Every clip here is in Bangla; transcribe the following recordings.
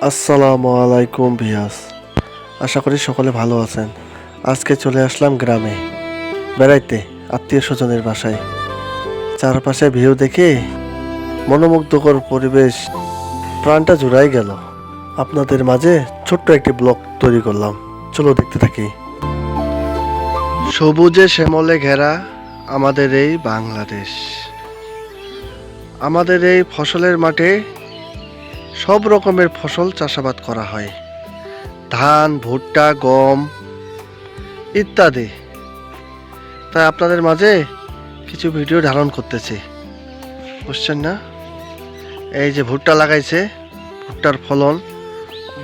আসসালামু আলাইকুম ভিয়াস, আশা করি সকলে ভালো আছেন। আজকে চলে আসলাম গ্রামে বেড়াইতে, আত্মীয় স্বজনের বাসায়। চারপাশে ভিউ দেখে মনোমুগ্ধকর পরিবেশ, প্রাণটা জুড়াই গেল। আপনাদের মাঝে ছোট্ট একটি ব্লগ তৈরি করলাম, চলো দেখতে থাকি। সবুজে শ্যামলে ঘেরা আমাদের এই বাংলাদেশ। আমাদের এই ফসলের মাঠে সব রকমের ফসল চাষাবাদ করা হয়, ধান, ভুট্টা, গম ইত্যাদি। তাই আপনাদের মাঝে কিছু ভিডিও ধারণ করতেছি, বুঝছেন না? এই যে ভুট্টা লাগাইছে, ভুট্টার ফলন,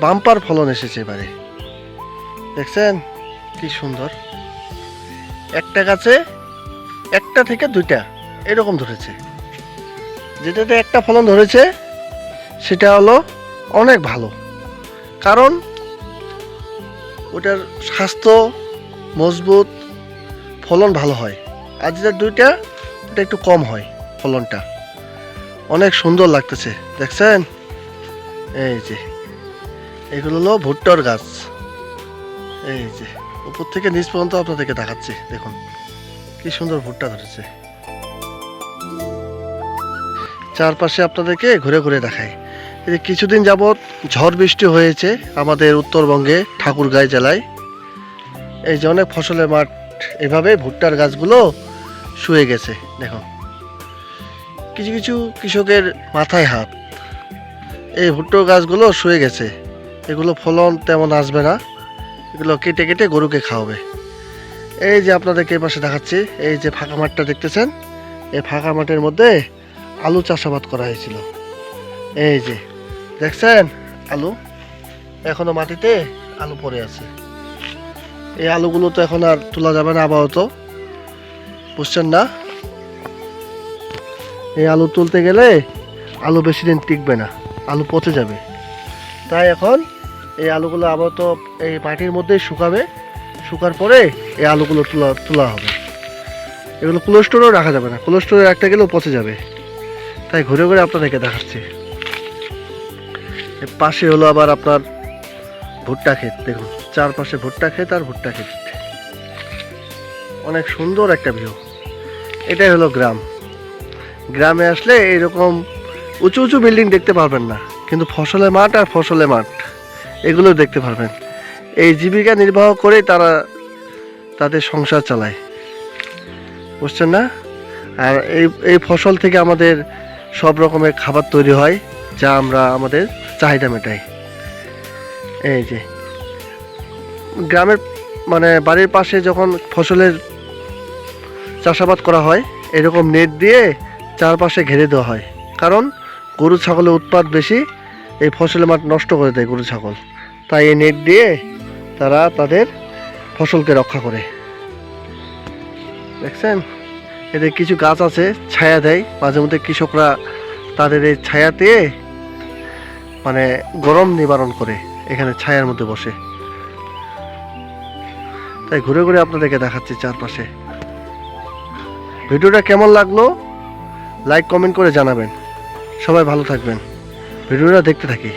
বাম্পার ফলন এসেছে এবারে। দেখছেন কি সুন্দর, একটা গাছে একটা থেকে দুইটা এরকম ধরেছে। যেটাতে একটা ফলন ধরেছে সেটা হলো অনেক ভালো, কারণ ওটার স্বাস্থ্য মজবুত, ফলন ভালো হয়। আর যেটা দুইটা, ওটা একটু কম হয় ফলনটা। অনেক সুন্দর লাগতেছে, দেখছেন? এই যে এগুলো হলো ভুট্টার গাছ। এই যে উপর থেকে নিচ পর্যন্ত আপনাদেরকে দেখাচ্ছি, দেখুন কি সুন্দর ভুট্টা ধরেছে। চারপাশে আপনাদেরকে ঘুরে ঘুরে দেখাই। এই যে কিছুদিন যাবৎ ঝড় বৃষ্টি হয়েছে আমাদের উত্তরবঙ্গে, ঠাকুরগাঁও জেলায়। এই যে অনেক ফসলের মাঠ এভাবে ভুট্টার গাছগুলো শুয়ে গেছে, দেখুন। কিছু কিছু কৃষকের মাথায় হাত, এই ভুট্টার গাছগুলো শুয়ে গেছে। এগুলো ফলন তেমন আসবে না, এগুলো কেটে কেটে গরুকে খাওয়াবে। এই যে আপনাদেরকে এই পাশে দেখাচ্ছি, এই যে ফাঁকা মাঠটা দেখতেছেন, এই ফাঁকা মাঠের মধ্যে আলু চাষাবাদ করা হয়েছিল। এই যে দেখছেন আলু, এখনো মাটিতে আলু পড়ে আছে। এই আলুগুলো তো এখন আর তোলা যাবে না আপাতত, বুঝছেন না? এই আলু তুলতে গেলে আলু বেশি দিন টিকবে না, আলু পচে যাবে। তাই এখন এই আলুগুলো আপাতত এই মাটির মধ্যেই শুকাবে, শুকার পরে এই আলুগুলো তোলা হবে। এগুলো কোল্ড স্টোরেও রাখা যাবে না, কোল্ড স্টোরে রাখতে গেলেও পচে যাবে। তাই ঘুরে ঘুরে আপনাদেরকে দেখাচ্ছি। এর পাশে হলো আবার আপনার ভুট্টা ক্ষেত, দেখুন চারপাশে ভুট্টা ক্ষেত আর ভুট্টা ক্ষেত। অনেক সুন্দর একটা ভিউ। এটাই হলো গ্রাম। গ্রামে আসলে এরকম উঁচু উঁচু বিল্ডিং দেখতে পারবেন না, কিন্তু ফসলের মাঠ আর ফসলের মাঠ এগুলো দেখতে পারবেন। এই জীবিকা নির্বাহ করেই তারা তাদের সংসার চালায়, বুঝছেন না? আর এই ফসল থেকে আমাদের সব রকমের খাবার তৈরি হয়, যা আমরা আমাদের চাহিদা মেটাই। এই যে গ্রামের মানে বাড়ির পাশে যখন ফসলের চাষাবাদ করা হয়, এরকম নেট দিয়ে চারপাশে ঘিরে দেওয়া হয়, কারণ গরু ছাগলের উৎপাত বেশি, এই ফসলের মাঠ নষ্ট করে দেয় গরু ছাগল। তাই এই নেট দিয়ে তারা তাদের ফসলকে রক্ষা করে। দেখছেন এদের কিছু গাছ আছে, ছায়া দেয় মাঝে মধ্যে। কৃষকরা তাদের এই ছায়াতে মানে গরম নিবারণ করে, এখানে ছায়ার মধ্যে বসে। তাই ঘুরে ঘুরে আপনাদেরকে দেখাচ্ছি চারপাশে। ভিডিওটা কেমন লাগলো লাইক কমেন্ট করে জানাবেন। সবাই ভালো থাকবেন, ভিডিওটা দেখতে থাকি।